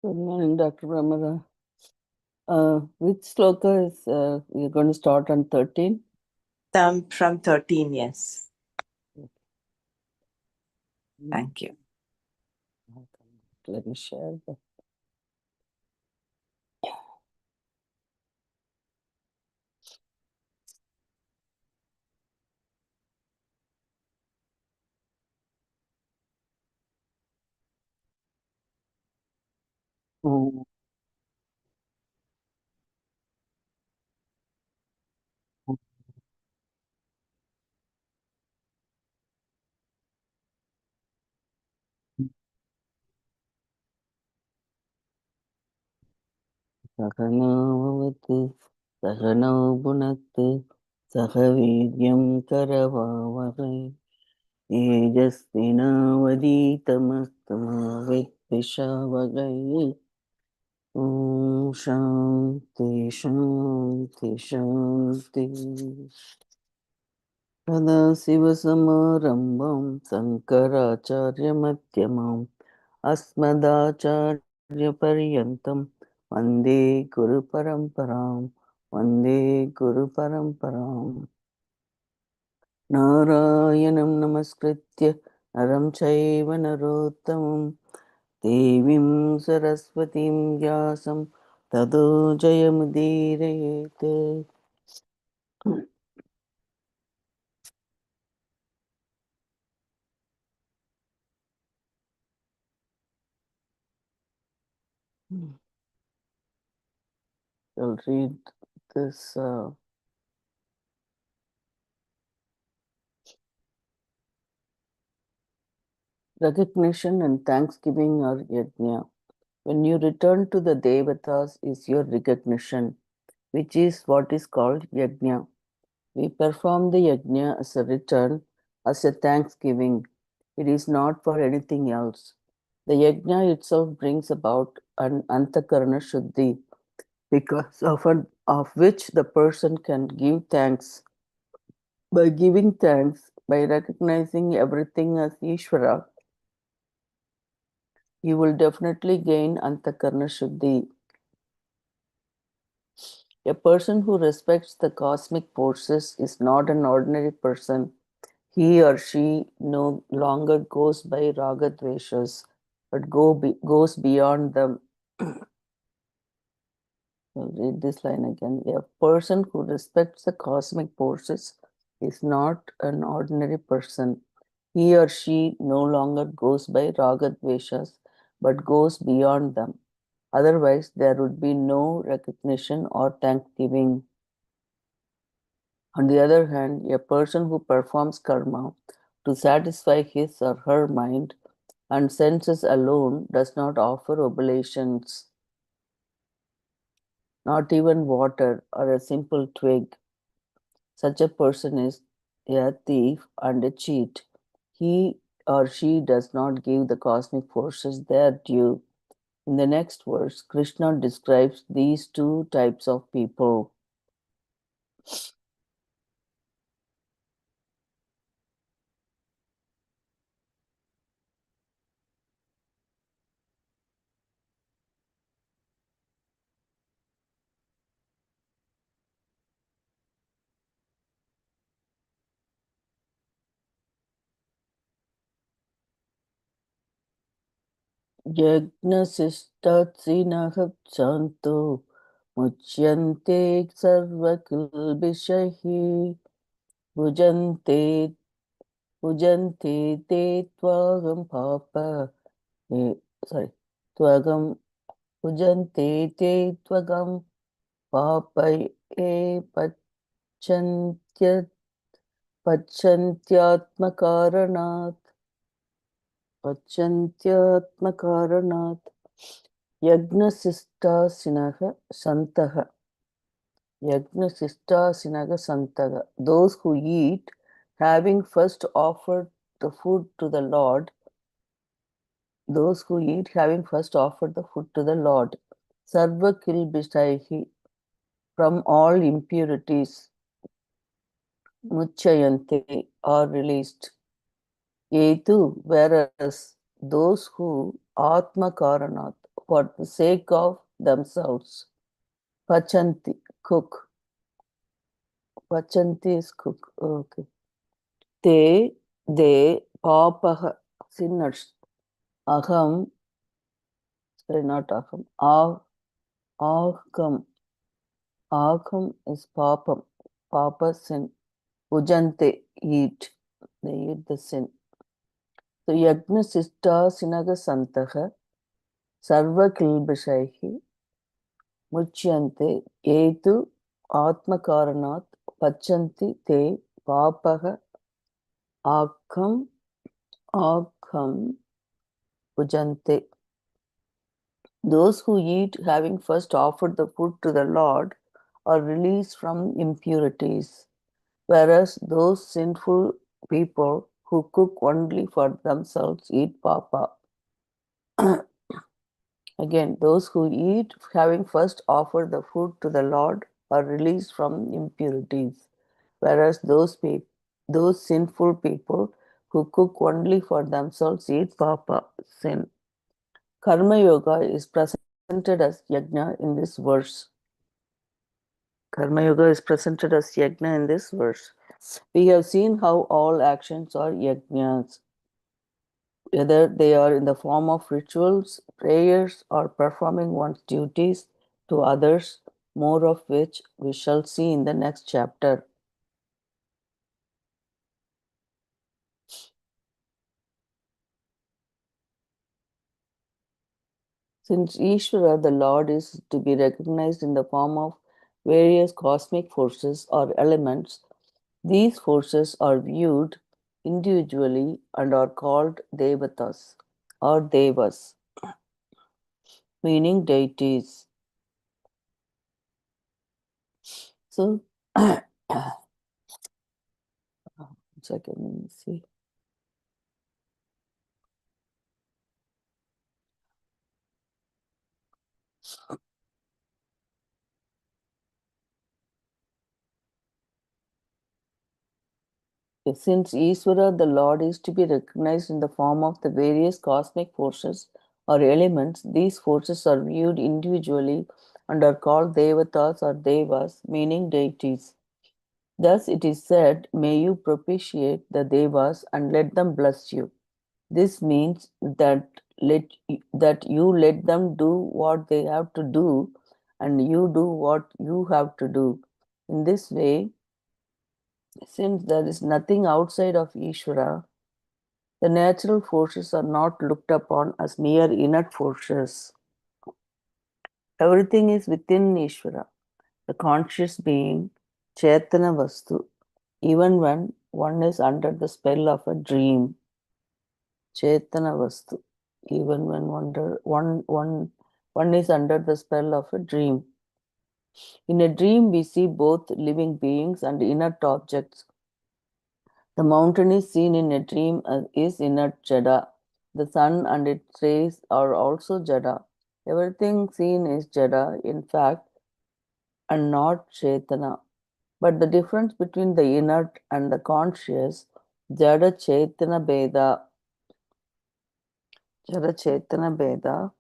Good morning, Dr. Ramada. Which sloka is we're going to start on 13? From 13, yes. Thank you. Let me share the. Sahanavavatu, Sahanau Bhunaktu, Sahaviryam Karavavahai, Tejasvinavaditamastu Vidvishavahai. Om Shanti Shanti Shanti. Sadasivasamarambam Sankaracharyamadhyamam Asmadacharyaparyantam Vande Guru Paramparam Vande Guru Paramparam. Narayanam Namaskritya Naram Chaiva Narottamam Devim Saraswatim Vyasam Tado Jayamudirayete. I'll read this. Recognition and thanksgiving are yajna. When you return to the devatas is your recognition, which is what is called yajna. We perform the yajna as a return, as a thanksgiving. It is not for anything else. The yajna itself brings about an antakarana shuddhi, because of which the person can give thanks. By giving thanks, by recognizing everything as Ishvara, you will definitely gain antakarana shuddhi. A person who respects the cosmic forces is not an ordinary person. He or she no longer goes by ragadveshas, but goes beyond them. I'll read this line again. A person who respects the cosmic forces is not an ordinary person. He or she no longer goes by ragadveshas, but goes beyond them. Otherwise, there would be no recognition or thanksgiving. On the other hand, a person who performs karma to satisfy his or her mind and senses alone does not offer oblations, not even water or a simple twig. Such a person is a thief and a cheat. He or she does not give the cosmic forces their due. In the next verse, Krishna describes these two types of people. यज्ञशिष्टात्सिनः शान्तो मुच्यन्ते सर्वकिल्बिषैः भुजन्ते भुजन्ते ते त्वागं पाप sorry त्वगं भुजन्ते ते त्वगं पापये पच्यन्त्य पच्यन्त्यात्मकारणात् पच्यन्त्यात्मकारणात् यज्ञशिष्टासिनः सन्तः Yajnasistha Santaga. Those who eat, having first offered the food to the Lord, those who eat, having first offered the food to the Lord, Sarva Kilbishaihi, from all impurities, Muchayante, are released. Yetu, whereas those who Atma Karanat, for the sake of themselves. Pachanti, cook. Pachanti is cook. Okay. They, papaha, sinners. Aham, sorry, not aham. Aham. Aham is papam. Papa sin. Ujante, eat. They eat the sin. So, Yagna Sista Sinaga Santaha, Sarva Kilbishaihi, Muchyante, Etu, Atmakaranat, Pachanti, Te, Papaha, Akham, Akham, Ujante. Those who eat, having first offered the food to the Lord, are released from impurities, whereas those sinful people who cook only for themselves eat papa. Again, those who eat, having first offered the food to the Lord, are released from impurities, whereas those sinful people who cook only for themselves eat papa, sin. Karma Yoga is presented as yajna in this verse. Karma Yoga is presented as yajna in this verse. We have seen how all actions are yajnas, whether they are in the form of rituals, prayers, or performing one's duties to others, more of which we shall see in the next chapter. Since Ishvara, the Lord, is to be recognized in the form of various cosmic forces or elements, these forces are viewed individually and are called devatas or devas, meaning deities. So, second, let me see. Since Iswara, the Lord, is to be recognized in the form of the various cosmic forces or elements, these forces are viewed individually and are called devatas or devas, meaning deities. Thus it is said, may you propitiate the devas and let them bless you. This means that you let them do what they have to do and you do what you have to do. In this way, since there is nothing outside of Ishvara, the natural forces are not looked upon as mere inert forces. Everything is within Ishvara, the conscious being, Chaitana Vastu, even when one is under the spell of a dream. Chaitana Vastu, even when one is under the spell of a dream. In a dream, we see both living beings and inert objects. The mountain is seen in a dream as is inert Jada. The sun and its rays are also Jada. Everything seen is Jada, in fact, and not Chaitana. But the difference between the inert and the conscious, Jada Chaitana Beda,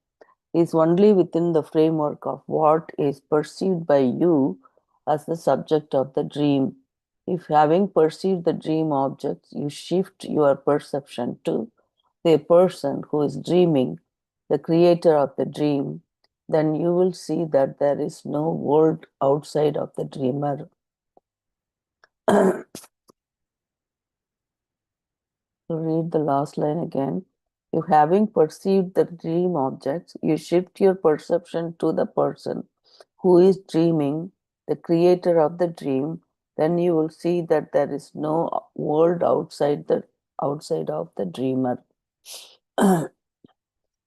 is only within the framework of what is perceived by you as the subject of the dream. If, having perceived the dream objects, you shift your perception to the person who is dreaming, the creator of the dream, then you will see that there is no world outside of the dreamer. To read the last line again. If, having perceived the dream objects, you shift your perception to the person who is dreaming, the creator of the dream, then you will see that there is no world outside of the dreamer. The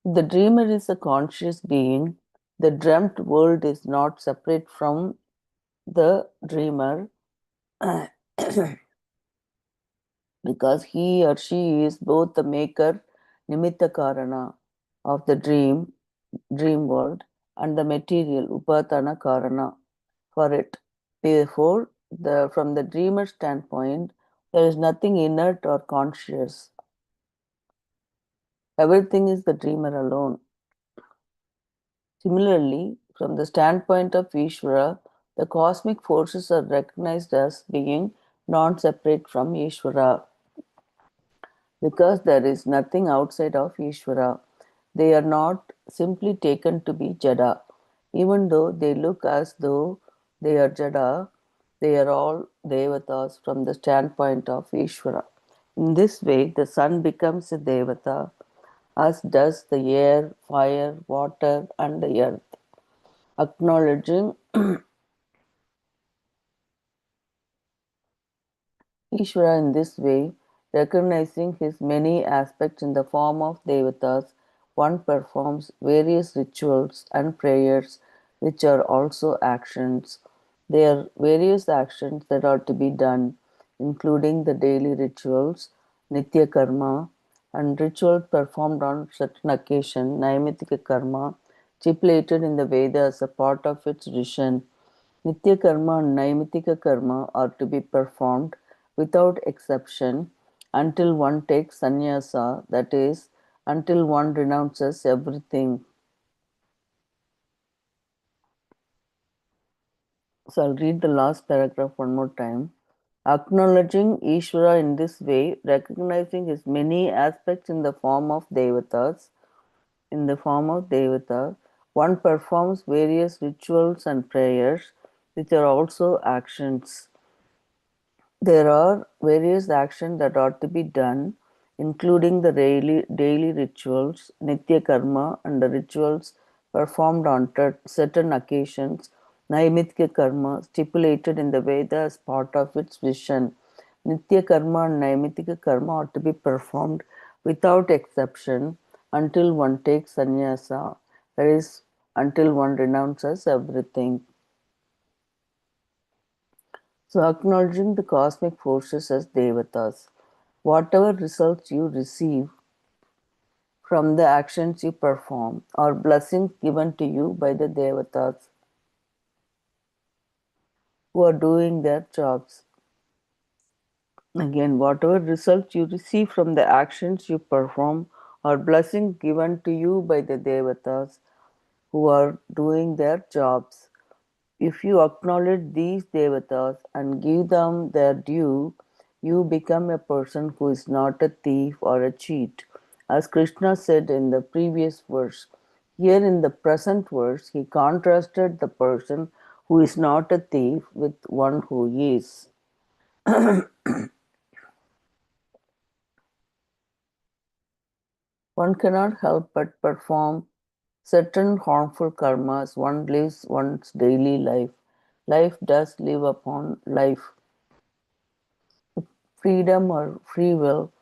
dreamer is a conscious being. The dreamt world is not separate from the dreamer because he or she is both the maker, nimitta karana, of the dream world, and the material, upatana karana, for it. Therefore, from the dreamer's standpoint, there is nothing inert or conscious. Everything is the dreamer alone. Similarly, from the standpoint of Ishvara, the cosmic forces are recognized as being non separate from Ishvara because there is nothing outside of Ishvara. They are not simply taken to be Jada. Even though they look as though they are Jada, they are all Devatas from the standpoint of Ishvara. In this way, the sun becomes a Devata, as does the air, fire, water, and the earth. Acknowledging Ishvara in this way, recognizing his many aspects in the form of devatas, one performs various rituals and prayers which are also actions. There are various actions that are to be done, including the daily rituals, Nitya Karma, and rituals performed on certain occasion, Naimitika Karma, stipulated in the Veda as a part of its vision. Nitya karma and Naimitika karma are to be performed without exception until one takes sannyasa, that is, until one renounces everything. So I'll read the last paragraph one more time. Acknowledging Ishvara in this way, recognizing his many aspects in the form of Devata, one performs various rituals and prayers, which are also actions. There are various actions that are to be done, including the daily rituals, Nitya Karma, and the rituals performed on certain occasions, Naimitika Karma, stipulated in the Veda as part of its vision. Nitya Karma and Naimitika Karma are to be performed without exception until one takes sannyasa, that is, until one renounces everything. So, acknowledging the cosmic forces as devatas, whatever results you receive from the actions you perform are blessings given to you by the devatas who are doing their jobs. Again, whatever results you receive from the actions you perform are blessings given to you by the devatas who are doing their jobs. If you acknowledge these devatas and give them their due, you become a person who is not a thief or a cheat. As Krishna said in the previous verse, here in the present verse, he contrasted the person who is not a thief with one who is. One cannot help but perform certain harmful karmas. One lives one's daily life. Life does live upon life. Freedom or free will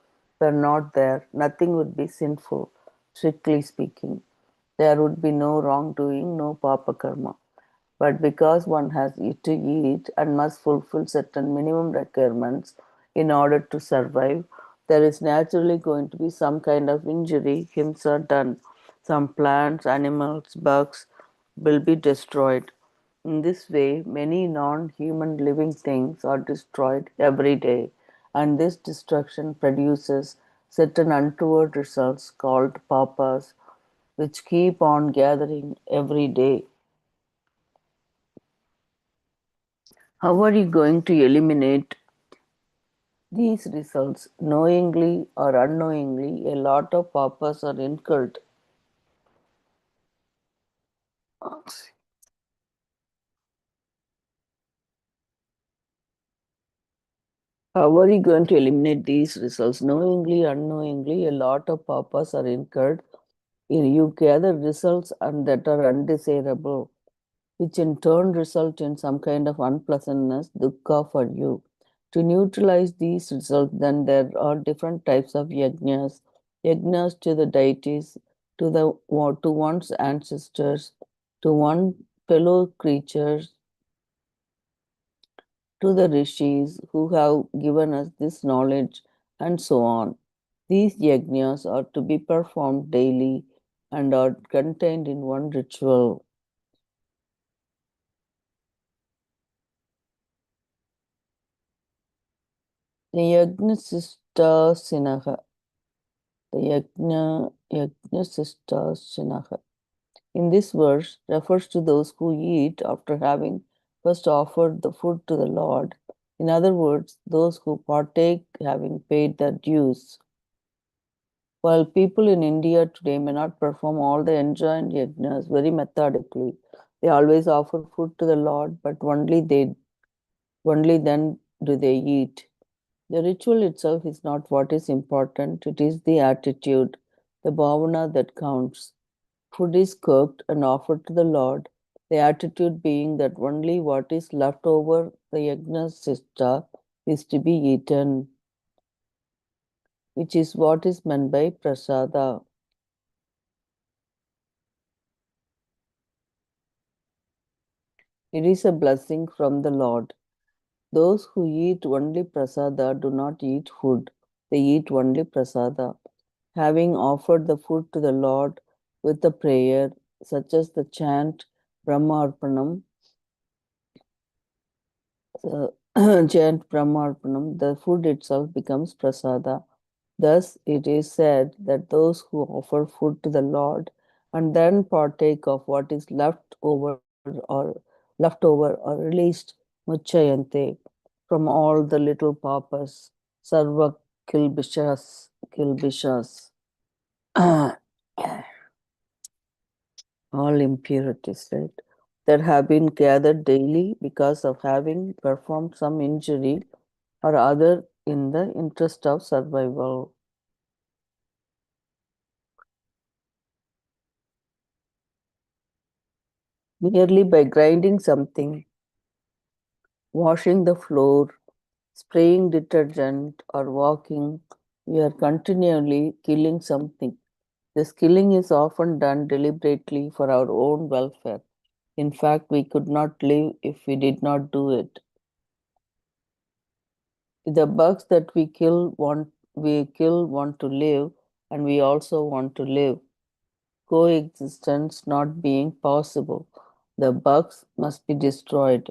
were not there, nothing would be sinful, strictly speaking. There would be no wrongdoing, no papa karma. But because one has to eat and must fulfill certain minimum requirements in order to survive, there is naturally going to be some kind of injury, himsa done. Some plants, animals, bugs will be destroyed. In this way, many non human living things are destroyed every day, and this destruction produces certain untoward results called papas, which keep on gathering every day. How are you going to eliminate these results? Knowingly or unknowingly, a lot of papas are incurred. How are you going to eliminate these results? Knowingly, unknowingly, a lot of papas are incurred. You gather results and that are undesirable, which in turn result in some kind of unpleasantness, dukkha for you. To neutralize these results, then there are different types of yajnas. Yajnas to the deities, to one's ancestors, to one fellow creatures, to the rishis who have given us this knowledge, and so on. These yajnas are to be performed daily and are contained in one ritual. The Yajnasistasinaha. The Yajnasistasinaha. in this verse refers to those who eat after having first offered the food to the Lord. In other words, those who partake having paid their dues. While people in India today may not perform all the enjoined yajnas very methodically, they always offer food to the Lord, but only then do they eat. The ritual itself is not what is important, it is the attitude, the bhavana that counts. Food is cooked and offered to the Lord, the attitude being that only what is left over the yajna sista is to be eaten, which is what is meant by prasada. It is a blessing from the Lord. Those who eat only prasada do not eat food, they eat only prasada. Having offered the food to the Lord with a prayer, such as the chant Brahmarpanam, uh, chant Brahmarpanam, the food itself becomes prasada. Thus, it is said that those who offer food to the Lord and then partake of what is left over or released muchayante from all the little papas, sarva kilbishas, all impurities, right, that have been gathered daily because of having performed some injury or other in the interest of survival. Merely by grinding something, washing the floor, spraying detergent, or walking, we are continually killing something. This killing is often done deliberately for our own welfare. In fact, we could not live if we did not do it. The bugs that we kill want to live, and we also want to live. Coexistence not being possible, the bugs must be destroyed.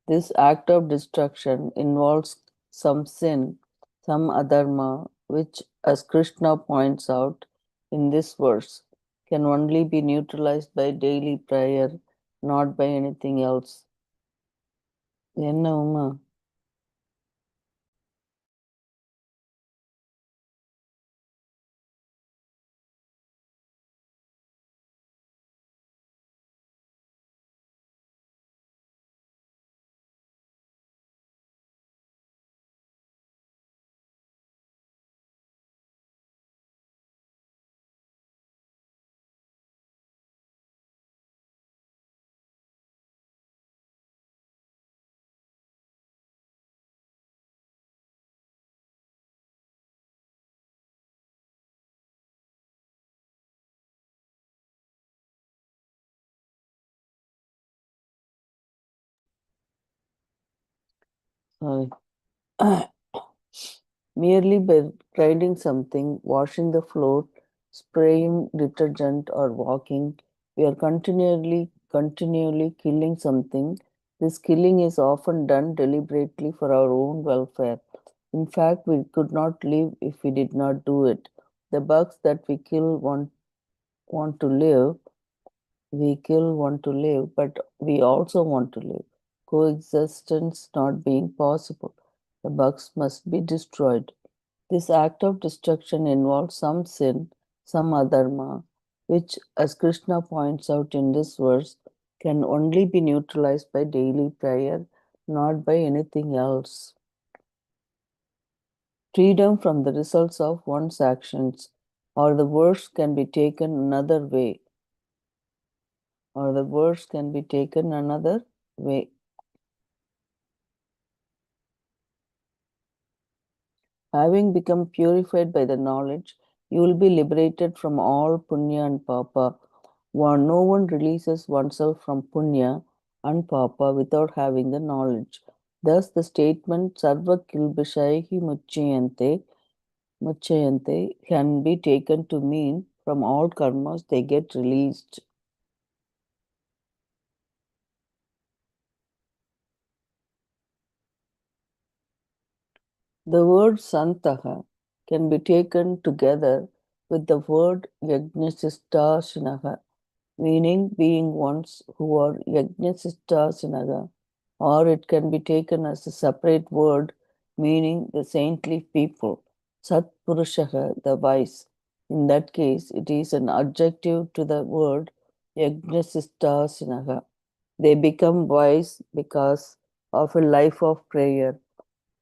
This act of destruction involves some sin, some adharma, which, as Krishna points out in this verse, can only be neutralized by daily prayer, not by anything else. என்ன Uma? Sorry. Merely by grinding something, washing the floor, spraying detergent, or walking, we are continually killing something. This killing is often done deliberately for our own welfare. In fact, we could not live if we did not do it. The bugs that we kill want to live, we kill want to live, but we also want to live. Coexistence not being possible, the bugs must be destroyed. This act of destruction involves some sin, some adharma, which, as Krishna points out in this verse, can only be neutralized by daily prayer, not by anything else. Freedom from the results of one's actions, or the verse can be taken another way, or the verse can be taken another way. Having become purified by the knowledge, you will be liberated from all punya and papa. No one releases oneself from punya and papa without having the knowledge. Thus, the statement Sarva Kilbishaihi Muchayante can be taken to mean from all karmas they get released. The word Santaha can be taken together with the word Yajnasistashinaha. meaning being ones who are yajnasistasinaga, or it can be taken as a separate word meaning the saintly people, Satpurushaha, the wise. In that case, it is an adjective to the word yajnasistasinaga. They become wise because of a life of prayer,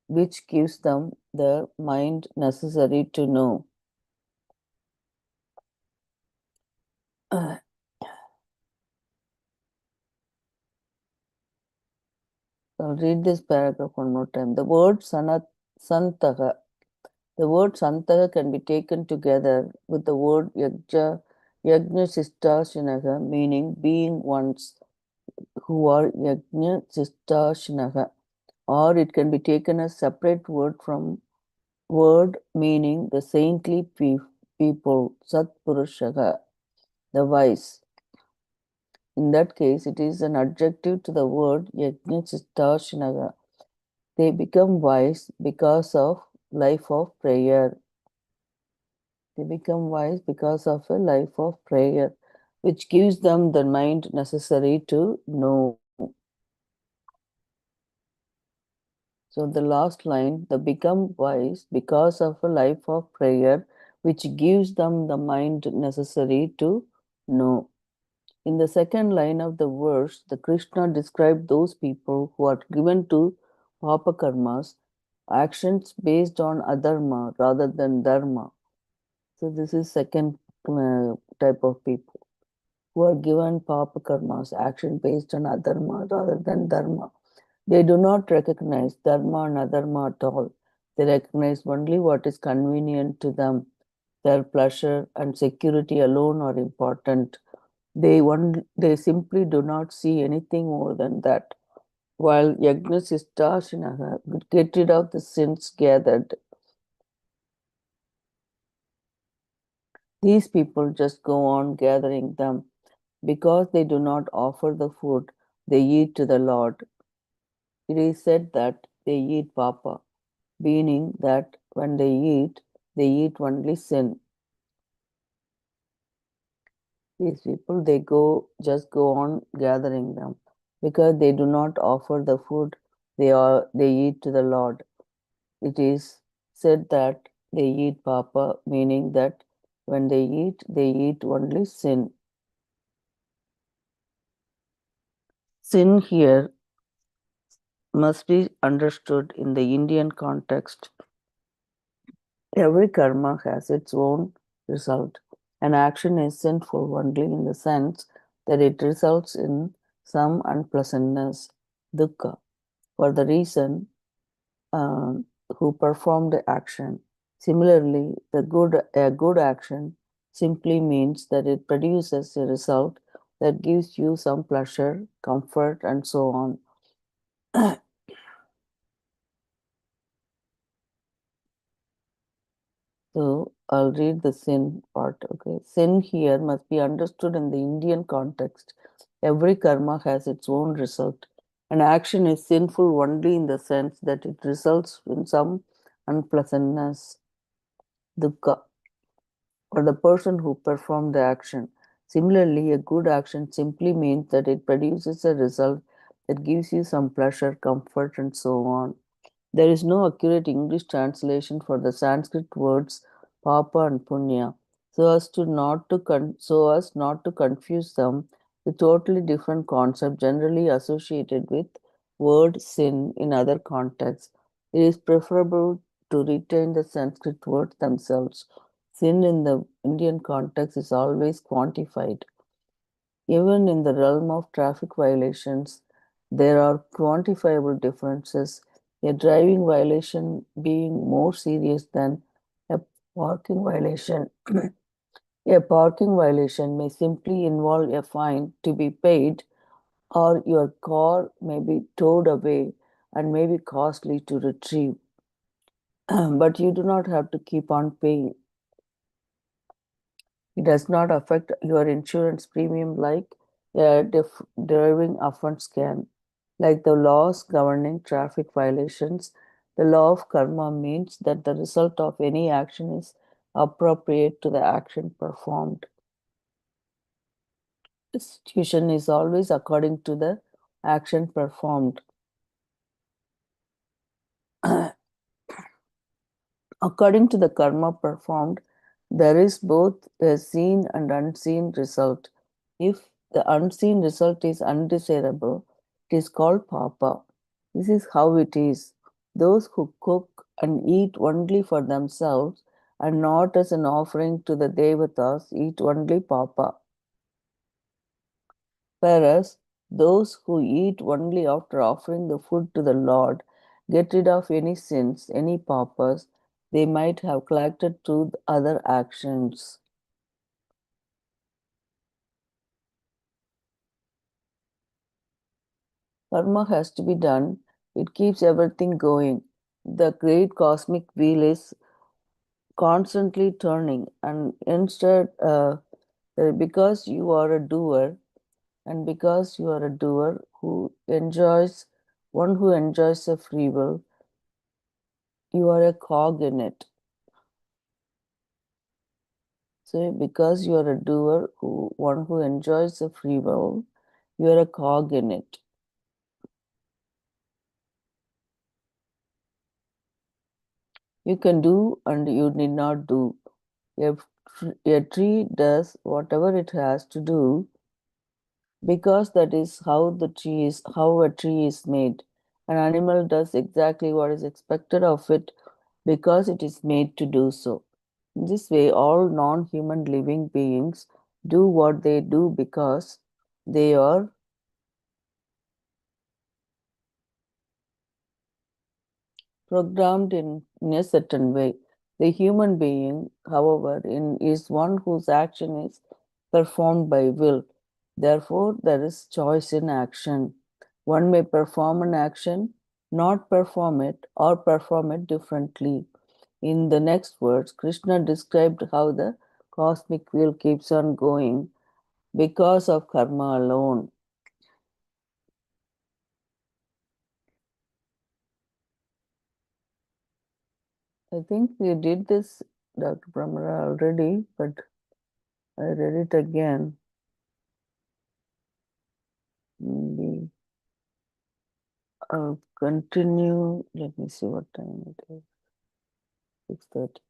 which gives them the mind necessary to know. I'll read this paragraph one more time. Santaha. The word Santaha can be taken together with the word Yajna meaning being ones who are Yajna or it can be taken as separate word meaning the saintly people, Satpurushaha, the wise. In that case, it is an adjective to the word Yajna. They become wise because of life of prayer. They become wise because of a life of prayer, which gives them the mind necessary to know. So the last line, they become wise because of a life of prayer, which gives them the mind necessary to know. In the second line of the verse, the Krishna described those people who are given to papa karmas, actions based on adharma rather than dharma. So this is second type of people who are given papa karmas, action based on adharma rather than dharma. They do not recognize dharma and adharma at all. They recognize only what is convenient to them. Their pleasure and security alone are important. They simply do not see anything more than that. While Yajnasistashinaha get rid of the sins gathered, these people just go on gathering them because they do not offer the food they eat to the Lord. It is said that they eat papa, meaning that when they eat only sin. These people they go on gathering them because they do not offer the food they eat to the Lord. It is said that they eat papa, meaning that when they eat only sin. Sin here must be understood in the Indian context. Every karma has its own result. An action is sinful only in the sense that it results in some unpleasantness, dukkha, for the reason um, who performed the action. Similarly, a good action simply means that it produces a result that gives you some pleasure, comfort, and so on. So I'll read the sin part. Okay. Sin here must be understood in the Indian context. Every karma has its own result. An action is sinful only in the sense that it results in some unpleasantness, dukkha, for the person who performed the action. Similarly, a good action simply means that it produces a result that gives you some pleasure, comfort, and so on. There is no accurate English translation for the Sanskrit words papa and punya, so as not to confuse them with totally different concepts generally associated with word sin in other contexts. It is preferable to retain the Sanskrit words themselves. Sin in the Indian context is always quantified. Even in the realm of traffic violations, there are quantifiable differences, a driving violation being more serious than a parking violation. A parking violation may simply involve a fine to be paid, or your car may be towed away and may be costly to retrieve. But you do not have to keep on paying. It does not affect your insurance premium like a driving offense can. Like the laws governing traffic violations, the law of karma means that the result of any action is appropriate to the action performed. Restitution is always according to the action performed. According to the karma performed, there is both a seen and unseen result. If the unseen result is undesirable, it is called papa. This is how it is. Those who cook and eat only for themselves and not as an offering to the devatas eat only papa. Whereas those who eat only after offering the food to the Lord get rid of any sins, any papas they might have collected through other actions. Karma has to be done, it keeps everything going. The great cosmic wheel is constantly turning, and instead, because you are a doer, and because you are a doer one who enjoys the free will, you are a cog in it. So, because you are a doer, one who enjoys the free will, you are a cog in it. You can do and you need not do. A tree does whatever it has to do because that is how a tree is made. An animal does exactly what is expected of it because it is made to do so. In this way, all non-human living beings do what they do because they are programmed in a certain way. The human being, however, is one whose action is performed by will. Therefore, there is choice in action. One may perform an action, not perform it, or perform it differently. In the next words, Krishna described how the cosmic wheel keeps on going because of karma alone. I think we did this, Dr. Pramara, already, but I read it again. Maybe I'll continue. Let me see what time it is. 6:30.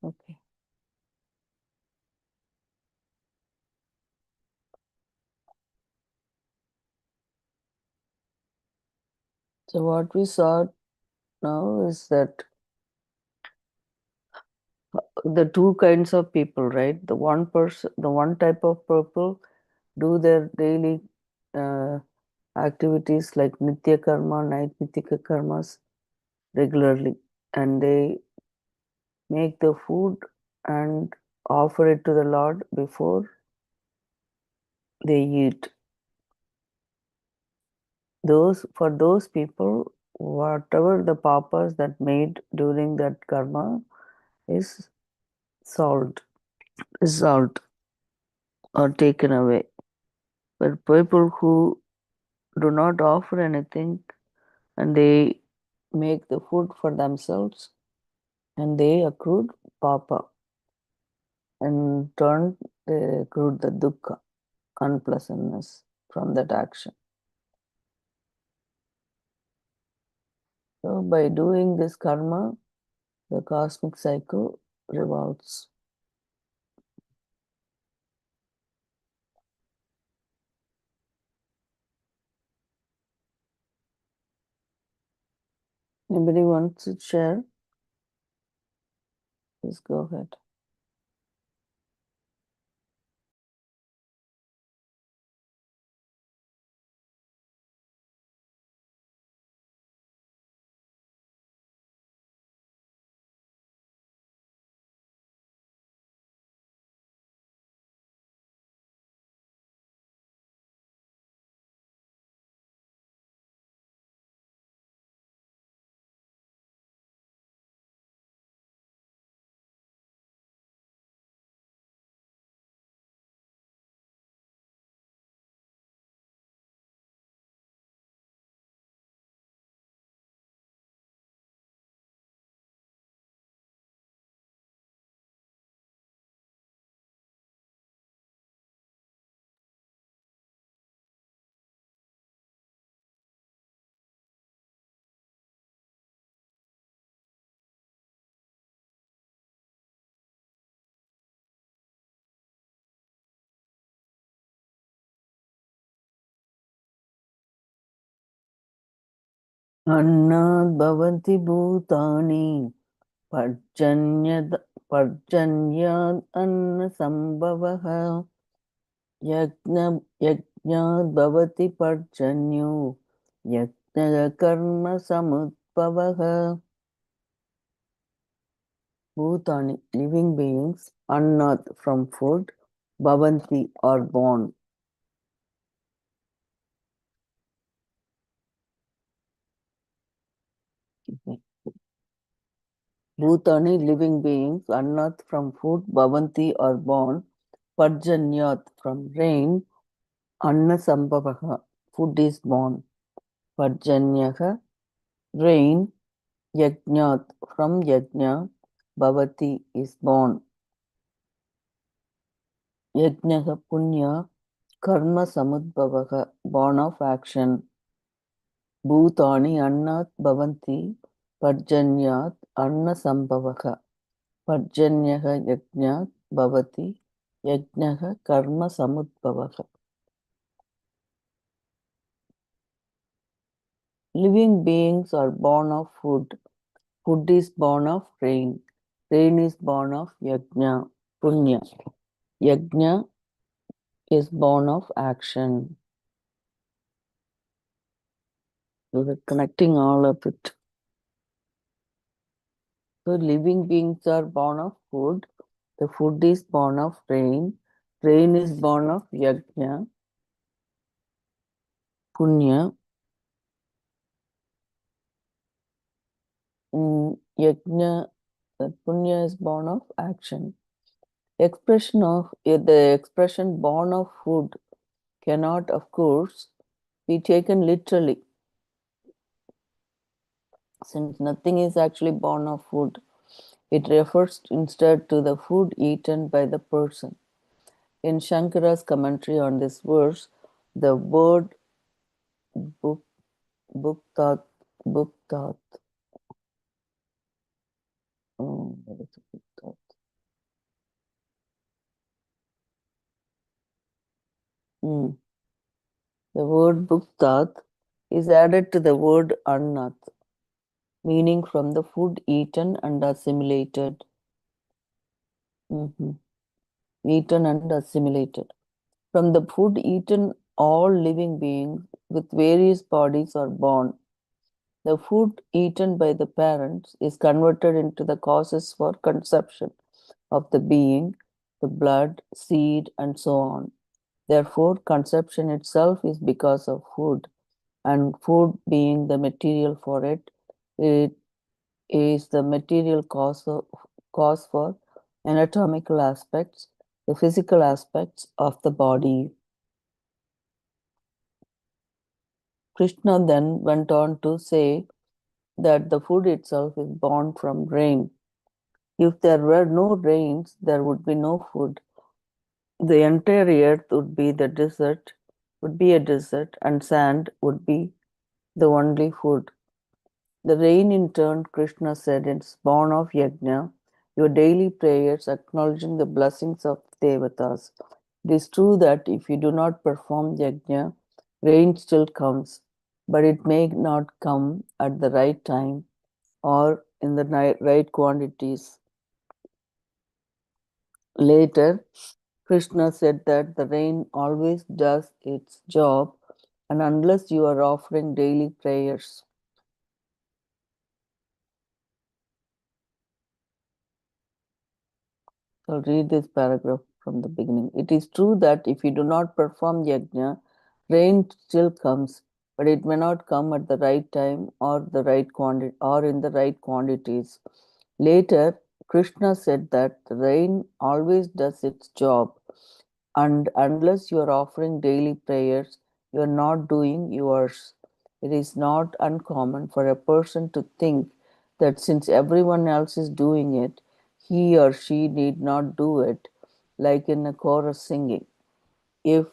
Okay. So what we saw now is that the two kinds of people, right? The one type of people do their daily uh, activities like nitya karma, naimittika karmas regularly, and they make the food and offer it to the Lord before they eat. For those people, whatever the papas that made during that karma is solved, resolved, or taken away. But people who do not offer anything and they make the food for themselves and they accrued papa and turn they accrued the dukkha, unpleasantness from that action. So by doing this karma, the cosmic cycle revolves. Anybody wants to share? Please go ahead. अन्नाद् भवन्ति भूतानि पर्जन्याद् अन्नसम्भवः यज्ञाद् भवति पर्जन्यो यज्ञकर्मसमुद्भवः. Bhutani, living beings, annat from food, bhavanti are born. Bhutani, living beings, annat from food, bhavanti are born. Parjanyat from rain, anna sambhavaha, food is born. Parjanyaha, rain, yajnat from yajna, bhavati is born. Yajnaha punya, karma samudbhavaha, born of action. Bhutani annat bhavanti parjanyat annasambhavaha. Parjanyaha yajnat bhavati yajnaha karma samudbhavaha. Living beings are born of food. Food is born of rain. Rain is born of yajna, punya. Yajna is born of action. We are connecting all of it. So living beings are born of food. The food is born of rain. Rain is born of yajna, punya. Yajna, punya is born of action. The expression born of food cannot, of course, be taken literally, since nothing is actually born of food. It refers instead to the food eaten by the person. In Shankara's commentary on this verse, the word buk, buktat, buktat, what is buktat? The word buktat is added to the word annat, meaning from the food eaten and assimilated. Eaten and assimilated. From the food eaten, all living beings with various bodies are born. The food eaten by the parents is converted into the causes for conception of the being, the blood, seed, and so on. Therefore, conception itself is because of food, and food being the material for it, it is the material cause for anatomical aspects, the physical aspects of the body. Krishna then went on to say that the food itself is born from rain. If there were no rains, there would be no food. The entire earth would be a desert, and sand would be the only food. The rain, in turn, Krishna said, is born of yajna, your daily prayers acknowledging the blessings of devatas. It is true that if you do not perform yajna, rain still comes, but it may not come at the right time or in the right quantities. Later, Krishna said that the rain always does its job, and unless you are offering daily prayers. I'll read this paragraph from the beginning. It is true that if you do not perform yajna, rain still comes, but it may not come at the right time or the right quantity or in the right quantities. Later, Krishna said that the rain always does its job, and unless you are offering daily prayers, you are not doing yours. It is not uncommon for a person to think that since everyone else is doing it, he or she need not do it, like in a chorus singing. If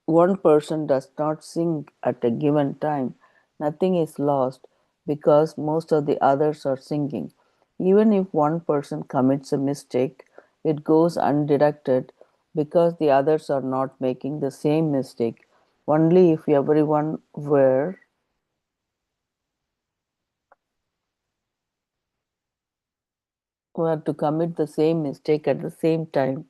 one person does not sing at a given time, nothing is lost because most of the others are singing. Even if one person commits a mistake, it goes undetected because the others are not making the same mistake. Only if everyone were were to commit the same mistake at the same time,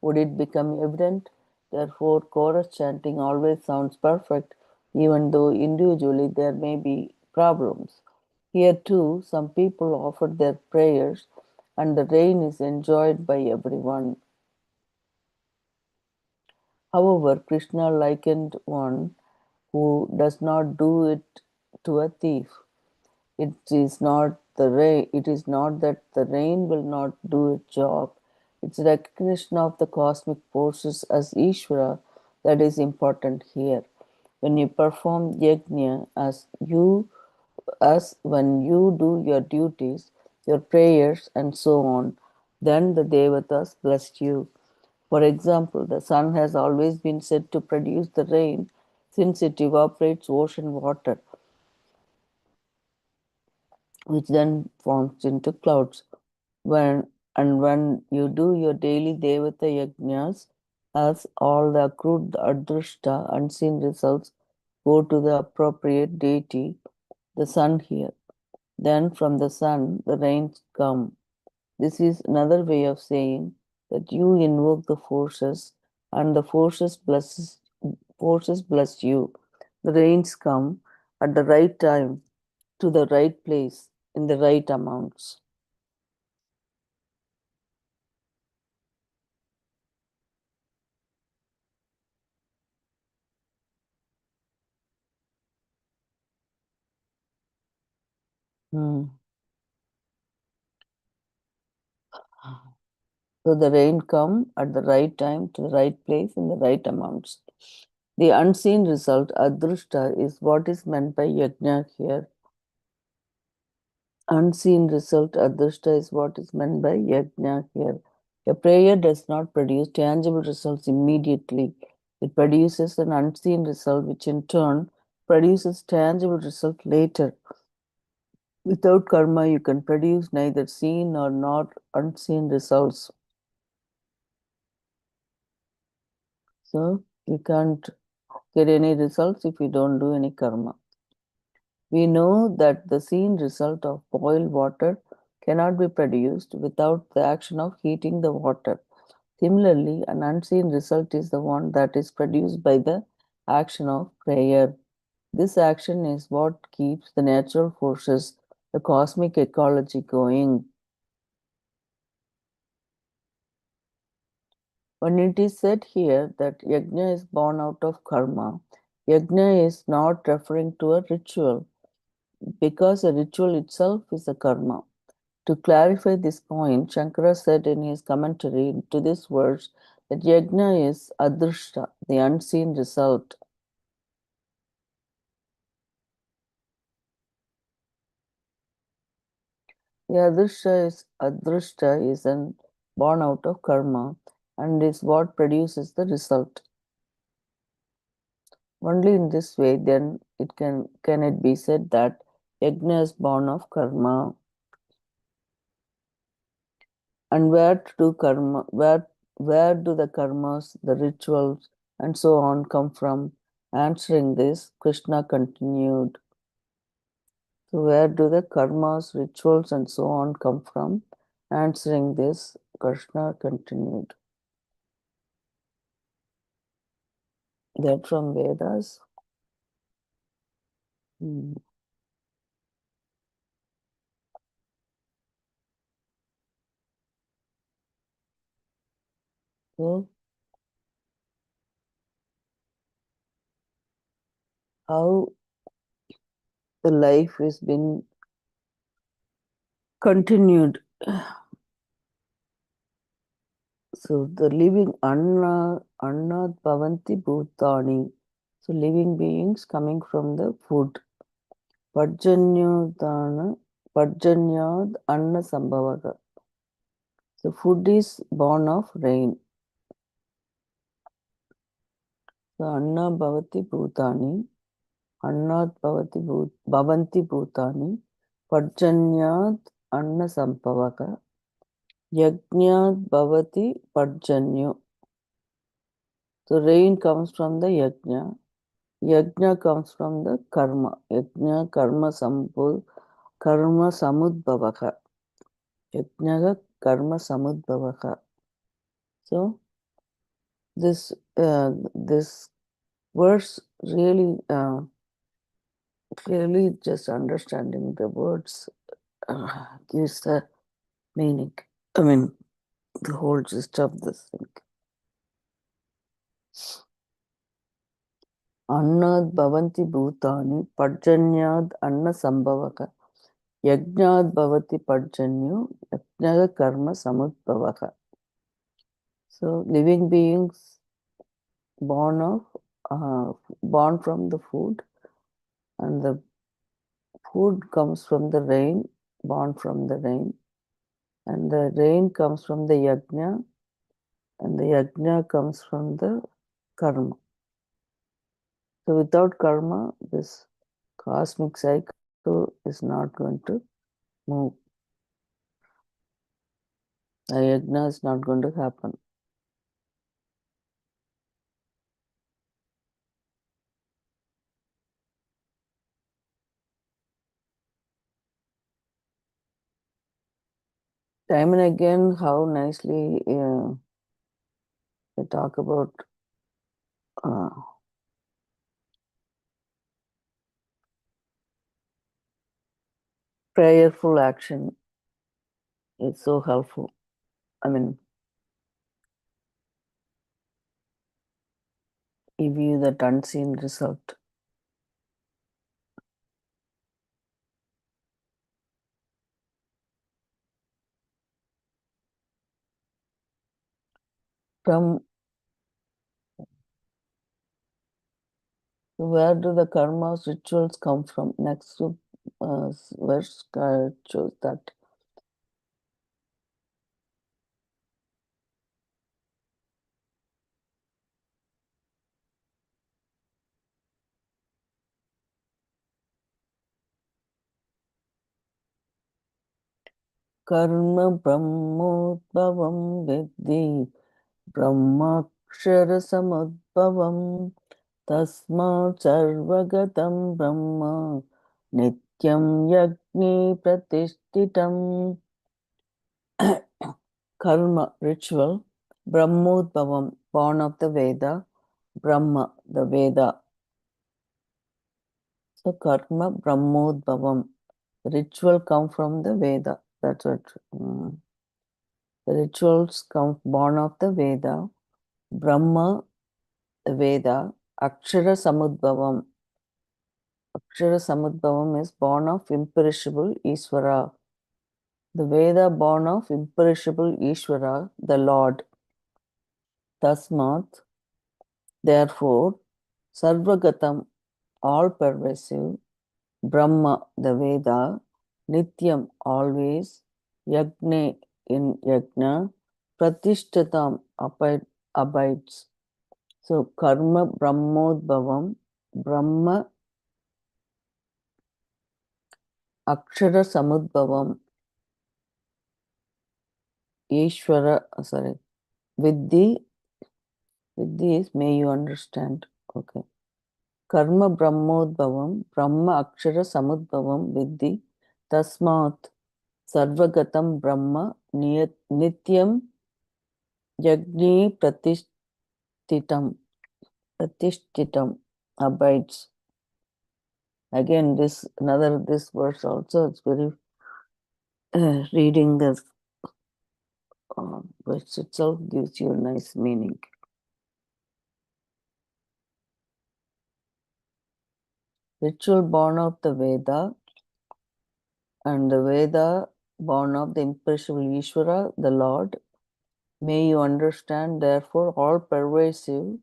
would it become evident? Therefore, chorus chanting always sounds perfect, even though individually there may be problems. Here too, some people offer their prayers, and the rain is enjoyed by everyone. However, Krishna likened one who does not do it to a thief. It is not that the rain will not do its job. It's recognition of the cosmic forces as Ishvara that is important here. When you perform yajna as when you do your duties, your prayers and so on, then the devatas bless you. For example, the sun has always been said to produce the rain since it evaporates ocean water, which then forms into clouds. When you do your daily Devata yajnas, as all the accrued adrishta unseen results go to the appropriate deity, the sun here. Then from the sun the rains come. This is another way of saying that you invoke the forces and the forces bless you. The rains come at the right time, to the right place, in the right amounts. Hmm. So the rain come at the right time, to the right place, in the right amounts. The unseen result, adrushta, is what is meant by yajna here. Unseen result, adrushta, is what is meant by yajna here. A prayer does not produce tangible results immediately. It produces an unseen result, which in turn produces tangible result later. Without karma, you can produce neither seen nor not unseen results. So you can't get any results if you don't do any karma. We know that the seen result of boiled water cannot be produced without the action of heating the water. Similarly, an unseen result is the one that is produced by the action of prayer. This action is what keeps the natural forces, the cosmic ecology going. When it is said here that yajna is born out of karma, yajna is not referring to a ritual because a ritual itself is a karma. To clarify this point, Shankara said in his commentary to this verse that yajna is adrishta, the unseen result. The adrishta is an born out of karma and is what produces the result. Only in this way then can it be said that yajna is born of karma. And where to do karma, where do the karmas, the rituals, and so on come from? Answering this, Krishna continued. So where do the karmas, rituals, and so on come from? Answering this, Krishna continued. They're from Vedas. Hmm. So how the life has been continued. So the living Anna Bhavanti Bhutani. So living beings coming from the food. Parjanyodana, Parjanyad Anna Sambhavaga. So food is born of rain. So Anna Bhavati Bhutani, Annat Bhavanti Bhutani, Parjanyad Anna Sambhavaga, Yajnad Bhavati Parjanyo. So rain comes from the yajna. Yajna comes from the karma. Yajna karma samudbhavaka. Yajna karma samudbhavaha. So this verse really clearly just understanding the words gives the meaning. I mean, the whole gist of this thing. Annad bhavanti bhutani parjanyad anna sambhavaka yajnad bhavati parjanyo yajnaga karma samudbhavaka. So living beings born from the food, and the food comes from the rain, born from the rain, and the rain comes from the yajna, and the yajna comes from the karma. So without karma, this cosmic cycle is not going to move. The yajna is not going to happen. Time and again, how nicely they talk about prayerful action. It's so helpful. I mean, give you that unseen result. From where do the karmas rituals come from? Next verse shows that. Karma brahmodbhavam vidhi brahmakshara samudbhavam tasmat sarvagatam brahma nityam yagni pratishtitam. Karma ritual, brahmodbhavam, born of the Veda, Brahma, the Veda. So karma brahmodbhavam, ritual come from the Veda. That's what the rituals come born of the Veda, Brahma, the Veda, Akshara Samudbhavam. Akshara Samudbhavam is born of imperishable Ishvara. The Veda born of imperishable Ishvara, the Lord. Tasmat, therefore, Sarvagatam, all pervasive, Brahma, the Veda, Nityam, always, Yagne, in Yagna, Pratishtatam, abides. So, Karma Brahmodbhavam, Brahma Akshara Samudbhavam, Ishvara, Vidhi is may you understand. Okay. Karma Brahmodbhavam, Brahma Akshara Samudbhavam, Vidhi, Tasmat, Sarvagatam Brahma, Nityam, Yagni Pratishtitam, abides. Again, this verse also, it's very reading this verse itself gives you a nice meaning. Ritual born of the Veda, and the Veda born of the imperishable Ishvara, the Lord. May you understand, therefore, all pervasive,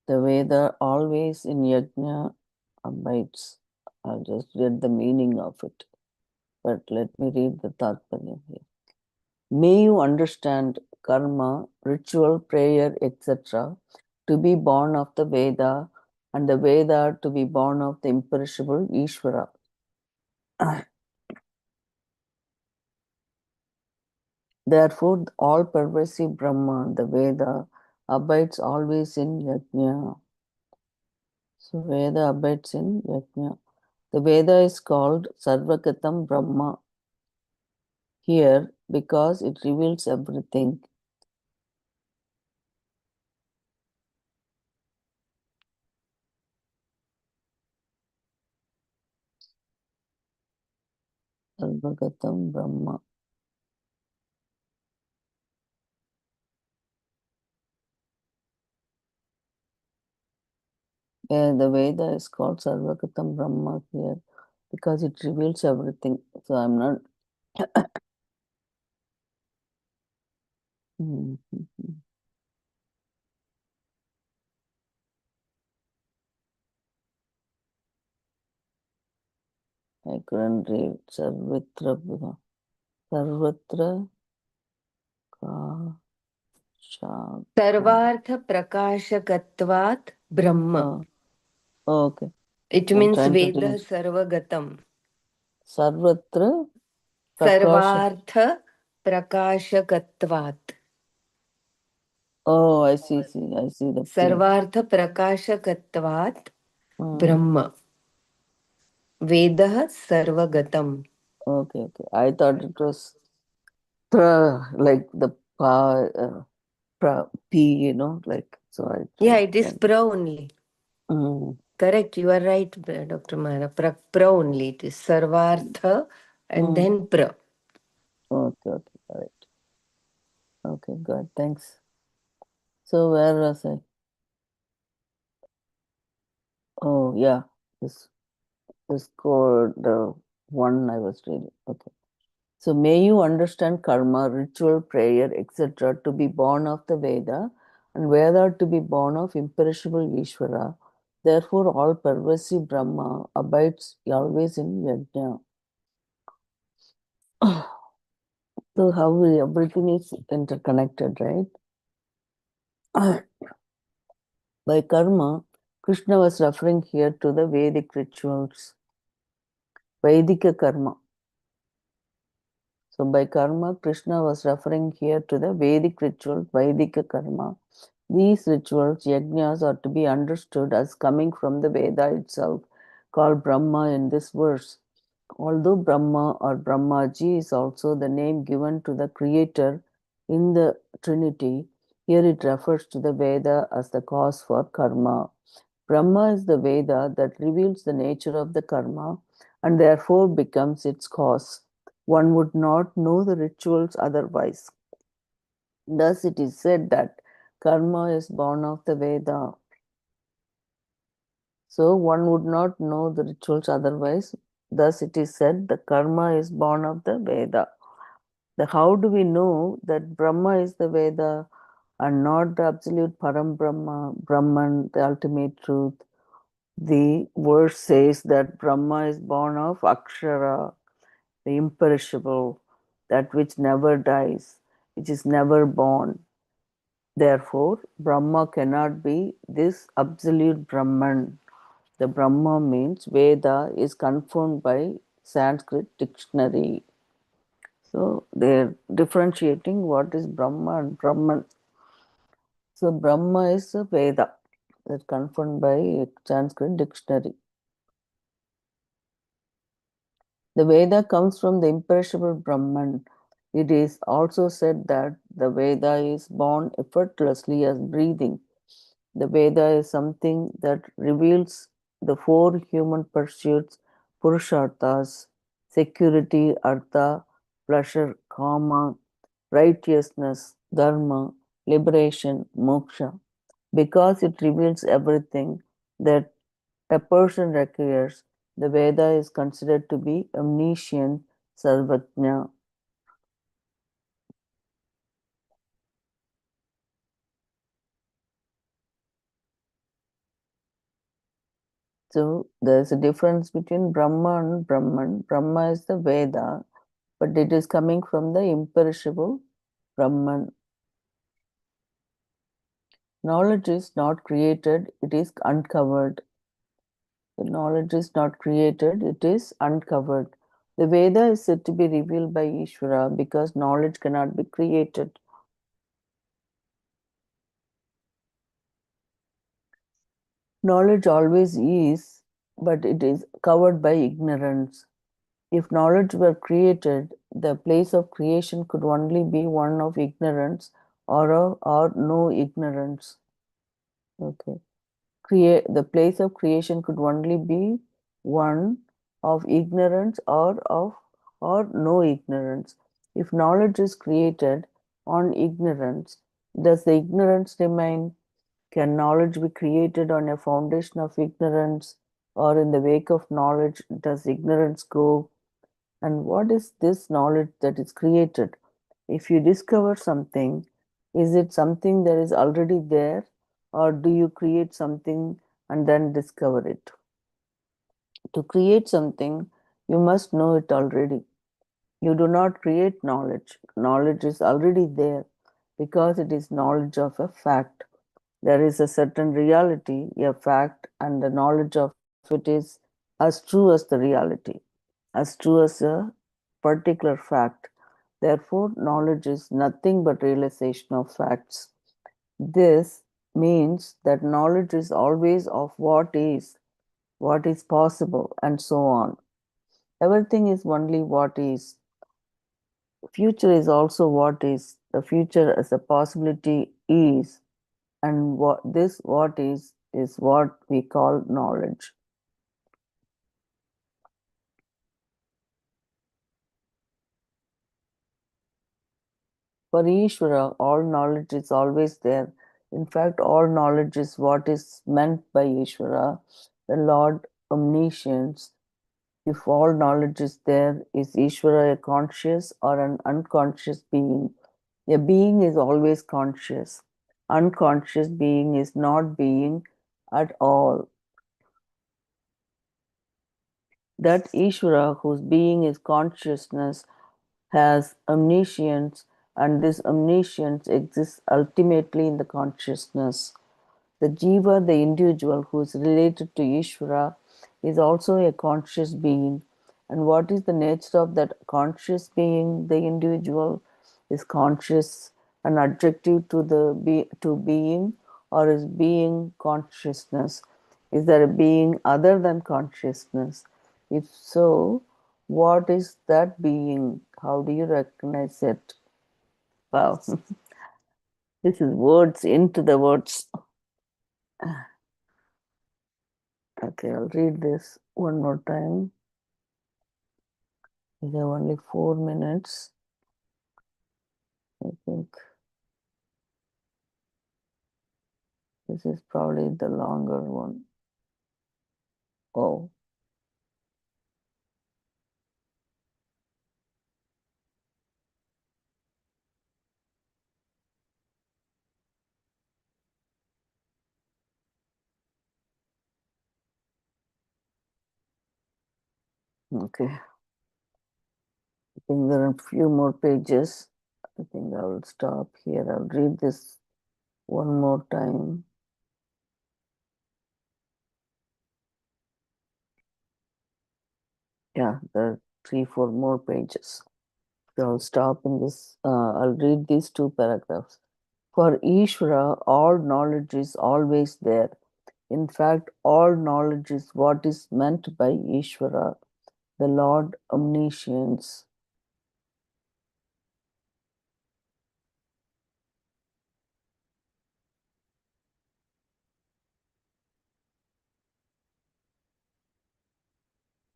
the Veda always in Yajna abides. I'll just read the meaning of it, but let me read the Tatparya here. May you understand karma, ritual, prayer, etc., to be born of the Veda, and the Veda to be born of the imperishable Ishvara. Therefore, all pervasive Brahma, the Veda, abides always in Yajna. So, Veda abides in Yajna. The Veda is called Sarvagatam Brahma here because it reveals everything. Sarvagatam Brahma. The Veda is called Sarvagatam Brahma here because it reveals everything. So I'm not. I couldn't read Sarvitra Sarvatra Ka Sha. Sarvartha Prakashakatvat Brahma. Okay. It I'm means trying to Veda read. Sarvagatam. Sarvatra Prakasha. Sarvartha Prakashakatvat. Oh, I see the thing. Sarvartha Prakashakatvat Brahma. Vedah Sarvagatam. Okay. I thought it was like the P, like so. Yeah, it is pra only. Mm. Correct, you are right, Dr. Mara. Pra only. It is Sarvartha and then pra. Okay, all right. Okay, good. Thanks. So where was I? Oh yeah, this code the one I was reading. Okay. So may you understand karma, ritual, prayer, etc. to be born of the Veda, and Veda to be born of imperishable Ishvara. Therefore, all pervasive Brahma abides always in Yajna. So how everything is interconnected, right? By karma, Krishna was referring here to the Vedic rituals, Vedika karma. So by karma, Krishna was referring here to the Vedic ritual, Vedika karma. These rituals, yajnas, are to be understood as coming from the Veda itself, called Brahma in this verse. Although Brahma or Brahmaji is also the name given to the creator in the Trinity, here it refers to the Veda as the cause for karma. Brahma is the Veda that reveals the nature of the karma and therefore becomes its cause. One would not know the rituals otherwise. Thus, it is said that karma is born of the Veda. So, one would not know the rituals otherwise. Thus, it is said the karma is born of the Veda. How do we know that Brahma is the Veda and not the absolute Param Brahma, Brahman, the ultimate truth? The verse says that Brahma is born of Akshara, the imperishable, that which never dies, which is never born. Therefore, Brahma cannot be this absolute Brahman. The Brahma means Veda is confirmed by Sanskrit dictionary. So they're differentiating what is Brahma and Brahman. So Brahma is a Veda that's confirmed by Sanskrit dictionary. The Veda comes from the imperishable Brahman. It is also said that the Veda is born effortlessly as breathing. The Veda is something that reveals the four human pursuits, Purusharthas, security, Artha, pleasure, Kama, righteousness, Dharma, liberation, Moksha. Because it reveals everything that a person requires, the Veda is considered to be omniscient, Sarvajna. So there's a difference between Brahma and Brahman. Brahma is the Veda, but it is coming from the imperishable Brahman. Knowledge is not created, it is uncovered. The knowledge is not created, it is uncovered. The Veda is said to be revealed by Ishvara because knowledge cannot be created. Knowledge always is, but it is covered by ignorance. If knowledge were created, the place of creation could only be one of ignorance or no ignorance. Okay. The place of creation could only be one of ignorance or no ignorance. If knowledge is created on ignorance, does the ignorance remain? Can knowledge be created on a foundation of ignorance, or in the wake of knowledge does ignorance grow? And what is this knowledge that is created? If you discover something, is it something that is already there, or do you create something and then discover it? To create something, you must know it already. You do not create knowledge. Knowledge is already there because it is knowledge of a fact. There is a certain reality, a fact, and the knowledge of it is as true as the reality, as true as a particular fact. Therefore, knowledge is nothing but realization of facts. This means that knowledge is always of what is possible, and so on. Everything is only what is. Future is also what is. The future as a possibility is, and what is what we call knowledge. For Ishvara, all knowledge is always there. In fact, all knowledge is what is meant by Ishvara, the Lord omniscience. If all knowledge is there, is Ishvara a conscious or an unconscious being? A being is always conscious. Unconscious being is not being at all. That Ishvara, whose being is consciousness, has omniscience, and this omniscience exists ultimately in the consciousness. The jiva, the individual who is related to Ishvara, is also a conscious being. And what is the nature of that conscious being? The individual is conscious, an adjective to to being, or is being consciousness? Is there a being other than consciousness? If so, what is that being? How do you recognize it? Wow, this is words into the words. Okay, I'll read this one more time. We have only 4 minutes. I think this is probably the longer one. Oh, okay. I think there are a few more pages. I think I will stop here. I'll read this one more time. Yeah, there are 3, 4 more pages. So I'll stop in this. I'll read these 2 paragraphs. For Ishvara, all knowledge is always there. In fact, all knowledge is what is meant by Ishvara, the Lord omniscience.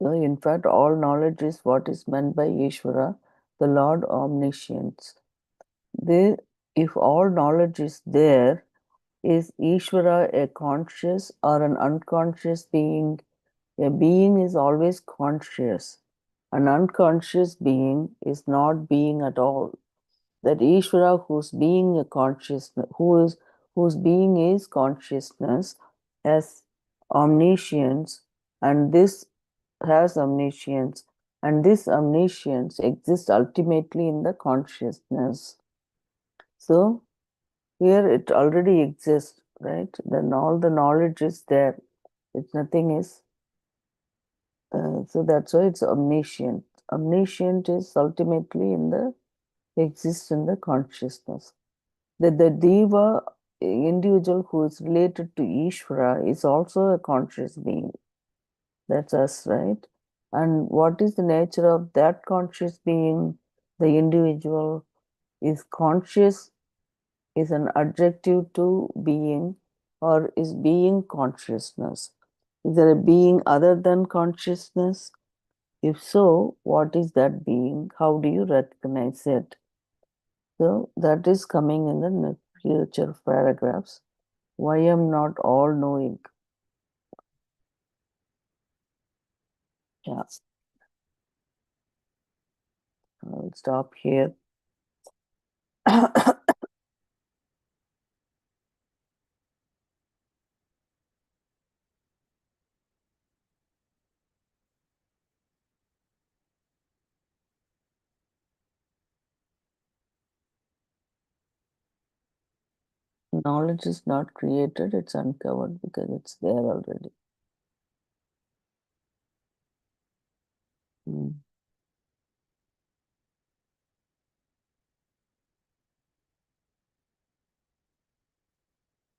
So in fact, all knowledge is what is meant by Ishvara, the Lord omniscience. If all knowledge is there, is Ishvara a conscious or an unconscious being? A being is always conscious. An unconscious being is not being at all. That Ishvara, whose being a consciousness, whose being is consciousness, has omniscience, and this has omniscience, and this omniscience exists ultimately in the consciousness. So here it already exists, right? Then all the knowledge is there. It's nothing is. So that's why it's omniscient. Omniscient is ultimately in the exists in the consciousness. The Deva individual who is related to Ishvara is also a conscious being. That's us, right? And what is the nature of that conscious being? The individual is conscious, is an adjective to being, or is being consciousness? Is there a being other than consciousness? If so, what is that being? How do you recognize it? So that is coming in the future paragraphs. Why am not all knowing? Yeah, I'll stop here. Knowledge is not created, it's uncovered because it's there already. Mm.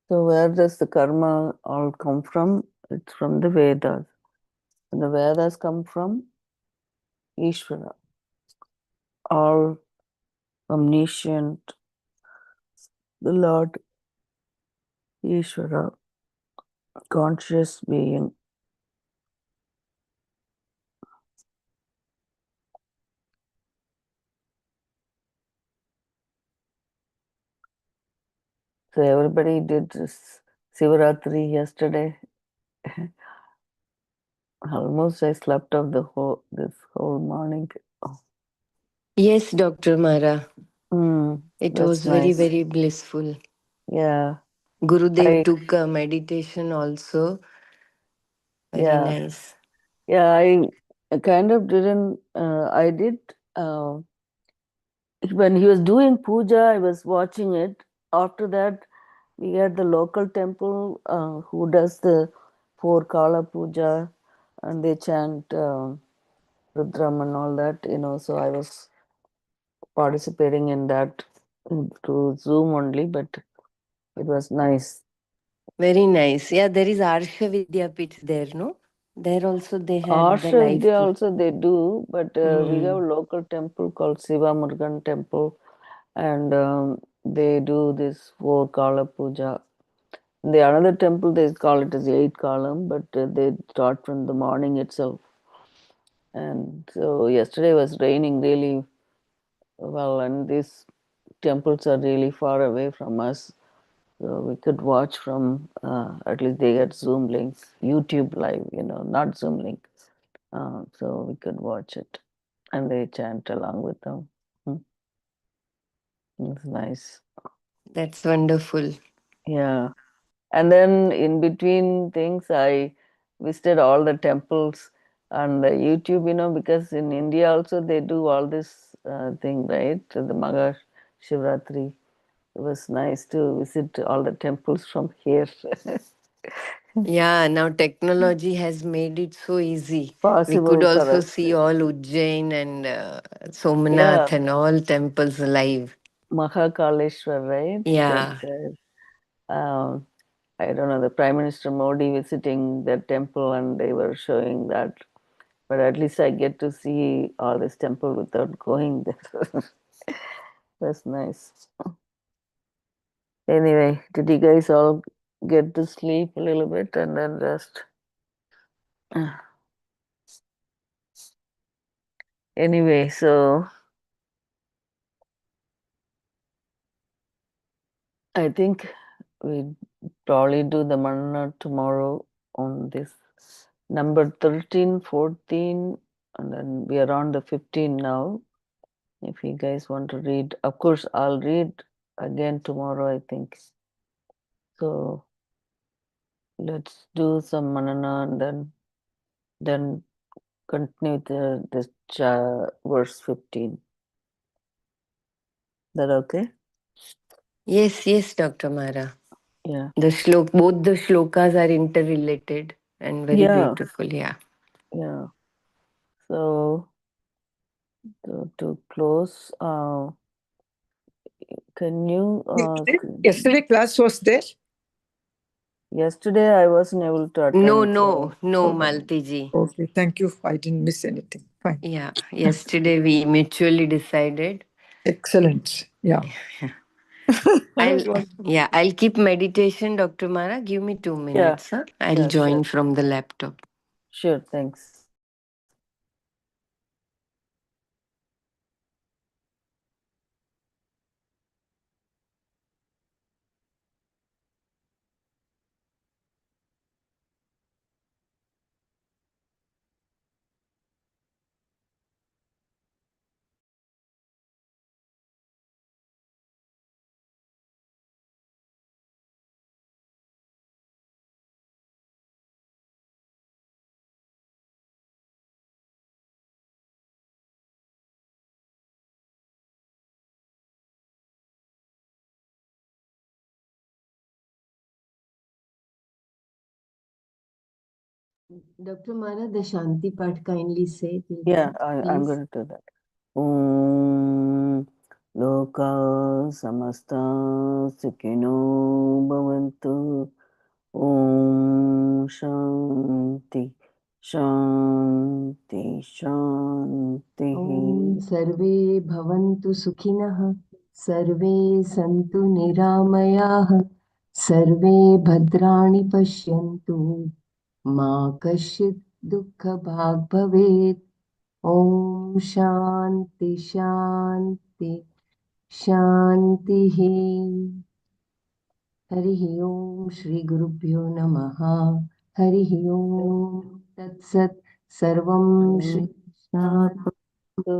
So where does the karma all come from? It's from the Vedas. And the Vedas come from Ishvara, all omniscient, the Lord Ishvara, conscious being. So everybody did this Sivaratri yesterday. Almost I slept off this whole morning. Oh. Yes, Dr. Mara. It That's was very, nice. very blissful. Yeah. Gurudev I took a meditation also. Very yeah. nice. Yeah, I kind of didn't I did when he was doing puja, I was watching it. After that, we had the local temple who does the four kala puja, and they chant Rudram and all that, So I was participating in that through Zoom only, but it was nice. Very nice. Yeah, there is Arsha Vidyapith there, no? There also they had the Arsha live Vidya put. also they do, but we have Hmm. a local temple called Siva Murugan Temple, and they do this four kala puja. The another temple they call it as the eight column, but they start from the morning itself. And so yesterday was raining really well, and these temples are really far away from us. So we could watch from at least they get Zoom link, YouTube live, not Zoom link. So we could watch it, and they chant along with them. Hmm. It's nice. That's wonderful. Yeah. And then in between things, I visited all the temples on the YouTube, because in India also they do all this thing, right? The Maga Shivratri. It was nice to visit all the temples from here. Yeah, now technology has made it so easy. We could Possible for also us see to. all Ujjain and Yeah, Somnath and all temples live. Mahakaleshwar, right? That's Yeah. there. Um, I don't know, the Prime Minister Modi visiting that temple and they were showing that. But at least I get to see all this temple without going there. That's nice. Anyway, did you guys all get to sleep a little bit and then rest? Anyway, so I think we probably do the manana tomorrow on this number 13, 14, and then we are on the 15 now. If you guys want to read, of course, I'll read again tomorrow, I think. So let's do some manana and then continue this verse 15. Is that okay? Yes, yes, Dr. Mara. Yeah. Both the shlokas are interrelated and very Yeah. beautiful. Yeah. Yeah. So to close, can you Yesterday class was there. Yesterday I wasn't able to attend. No, so- Maltiji. Okay, thank you. I didn't miss anything. Fine. Yeah, yesterday we mutually decided. Excellent. Yeah. I'll keep meditation, Dr. Mara. Give me 2 minutes. Huh? I'll Sure, join sure. from the laptop. Sure, thanks. Dr. Mara, the Shanti part kindly say. Yeah, I'm going to do that. Om Loka Samasta Sukhino Bhavantu. Om Shanti Shanti Shanti. ॐ सर्वे भवन्तु सुखिनः सर्वे सन्तु निरामयाः सर्वे भद्राणि पश्यन्तु मा कश्चित् दुःखभाग् भवेत् ॐ शान्ति शान्ति शान्तिः हरिः ॐ श्रीगुरुभ्यो नमः हरिः ॐ तत्सत् सर्वं श्रीकृष्णार्पणमस्तु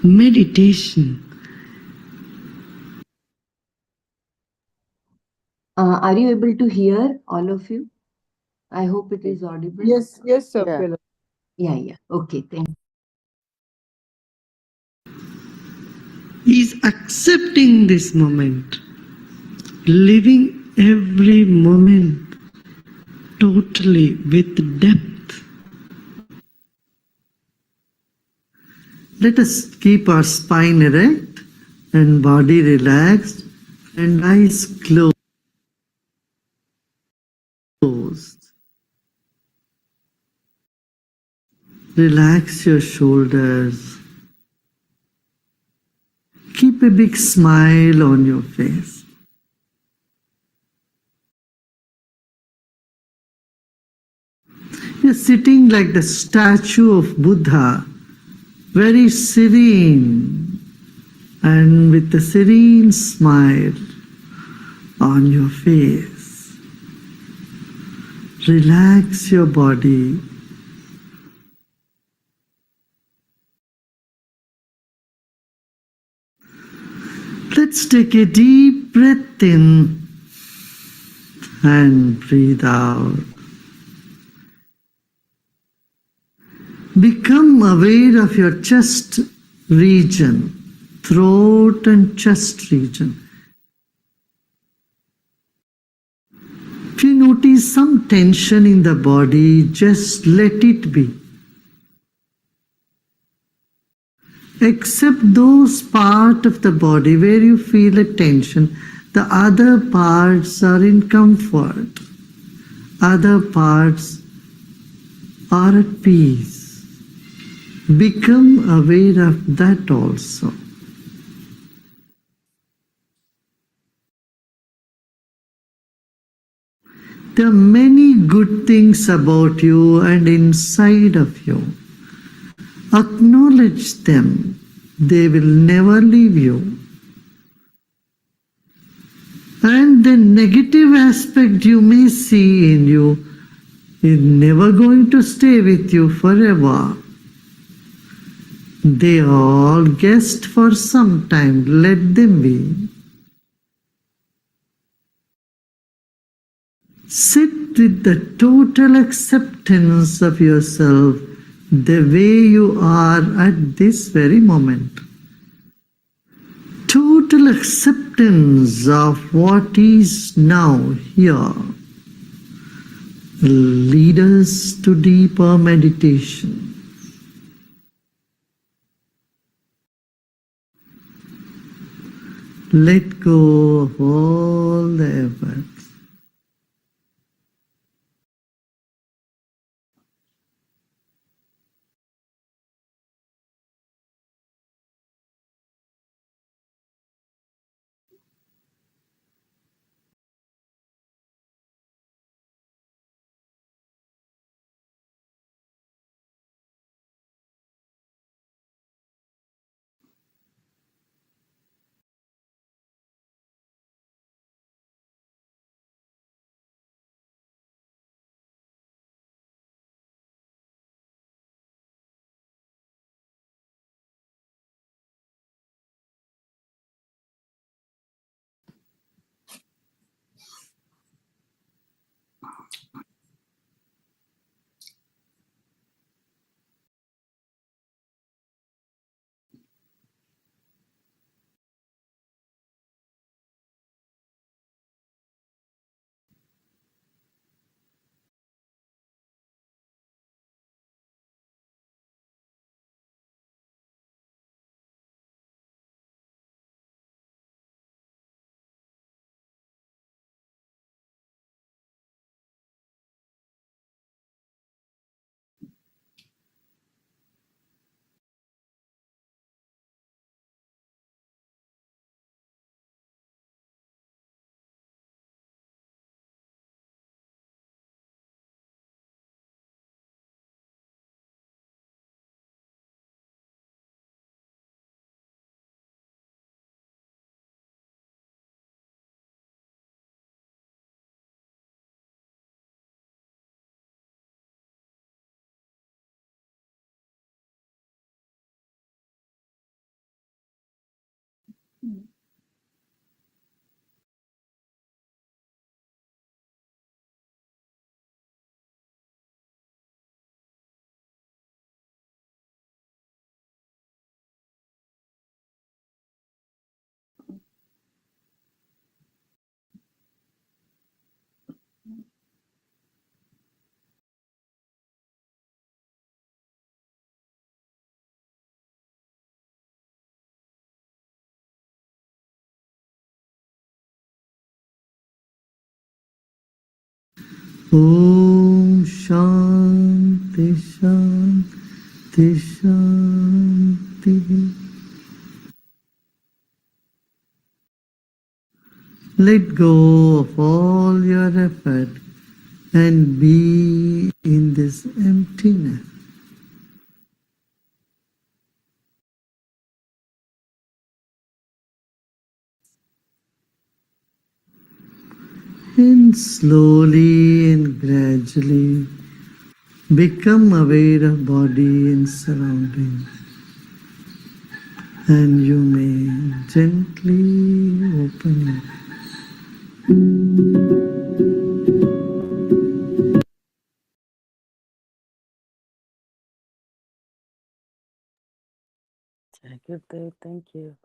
Meditation. Are you able to hear, all of you? I hope it is audible. Yes, sir. Yeah. Yeah. Okay, thank you. Is accepting this moment, living every moment totally with depth. Let us keep our spine erect and body relaxed and eyes closed. Relax your shoulders. Keep a big smile on your face. You're sitting like the statue of Buddha, very serene and with a serene smile on your face. Relax your body. Let's take a deep breath in and breathe out. Become aware of your chest region, throat and chest region. If you notice some tension in the body, just let it be. Accept those parts of the body where you feel a tension. The other parts are in comfort. Other parts are at peace. Become aware of that also. There are many good things about you and inside of you. Acknowledge them. They will never leave you. And the negative aspect you may see in you is never going to stay with you forever. They are all guests for some time. Let them be. Sit with the total acceptance of yourself the way you are at this very moment. Total acceptance of what is now here will lead us to deeper meditation. Let go of all the efforts. Om Shanti Shanti Shanti. Let go of all your effort and be in this emptiness. And slowly and gradually become aware of body and surroundings. And you may gently open it. Jai Gurudev, thank you.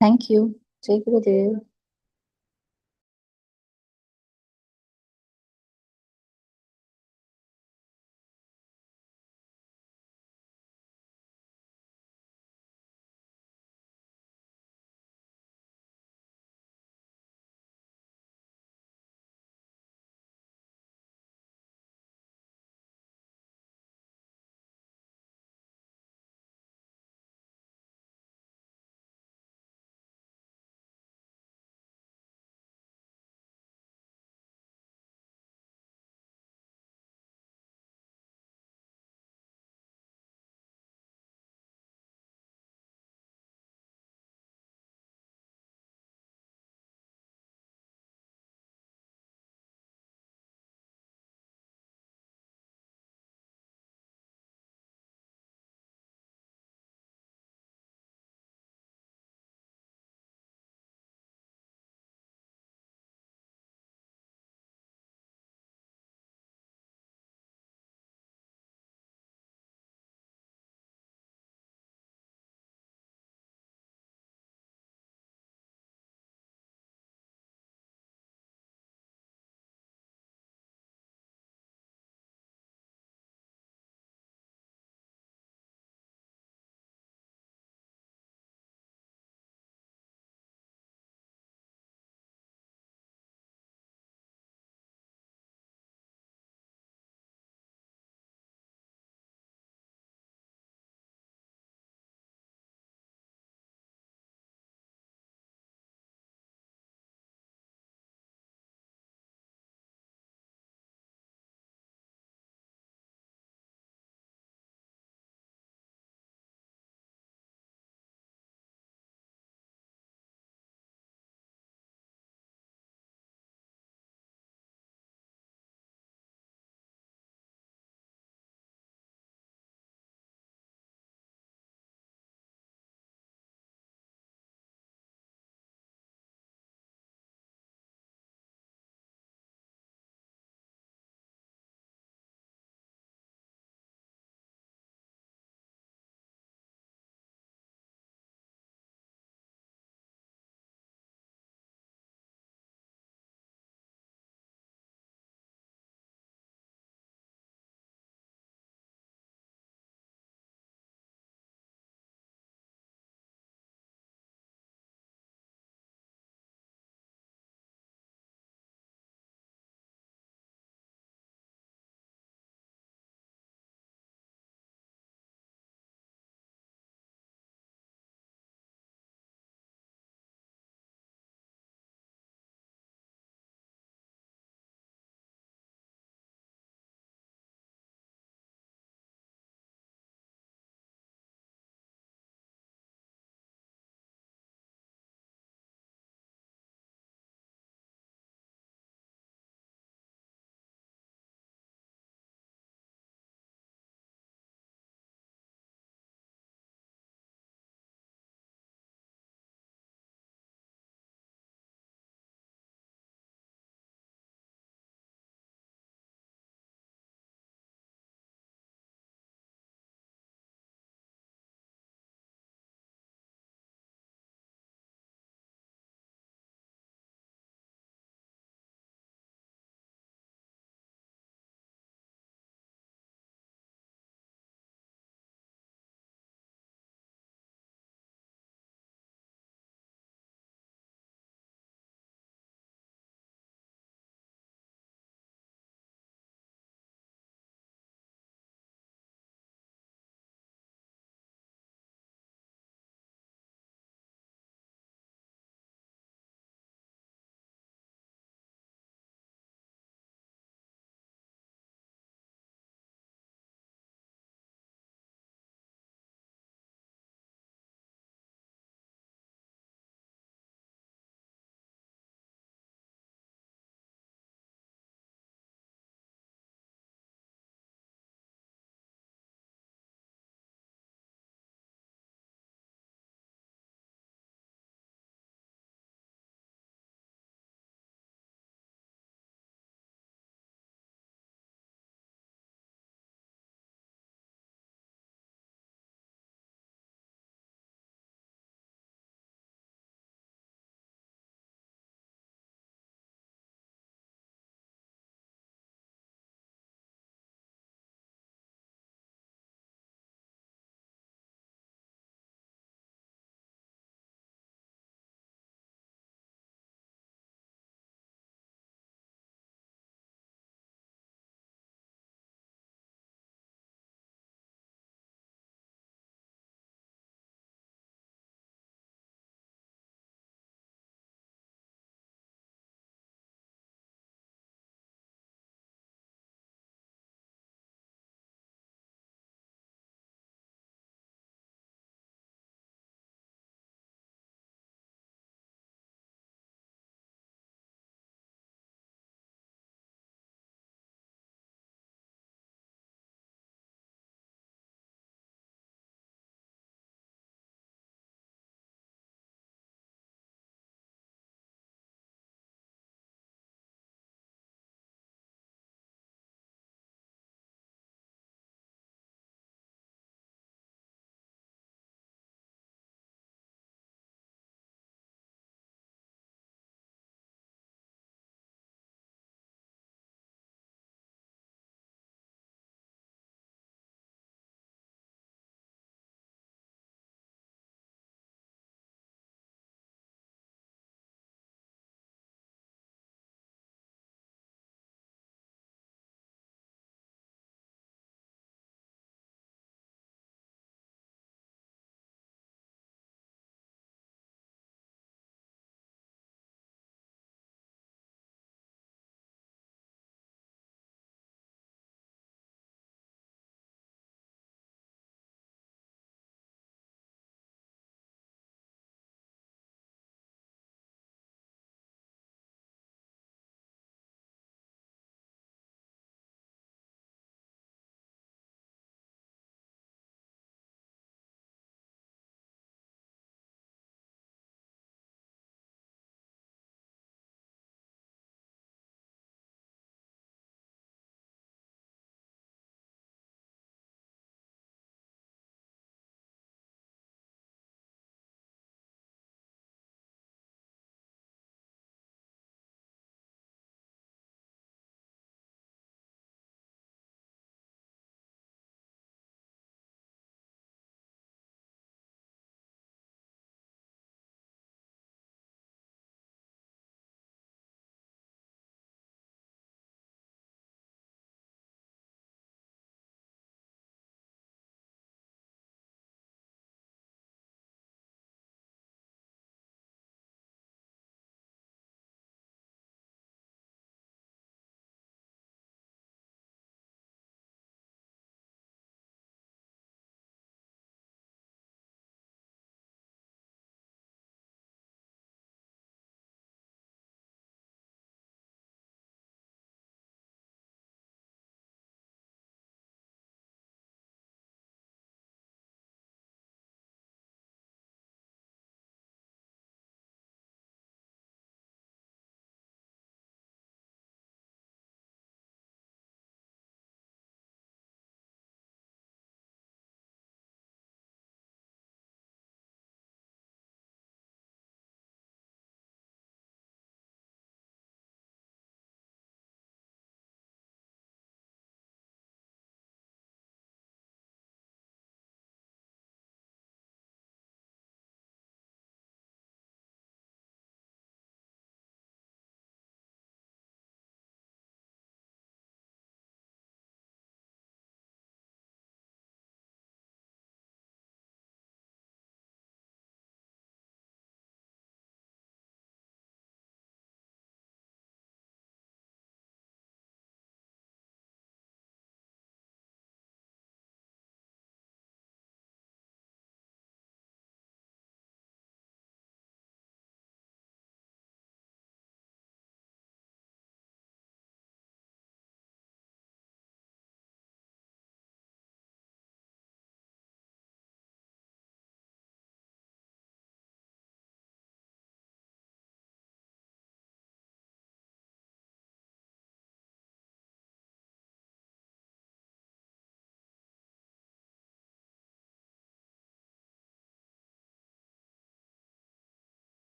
Thank you. Jai Gurudev.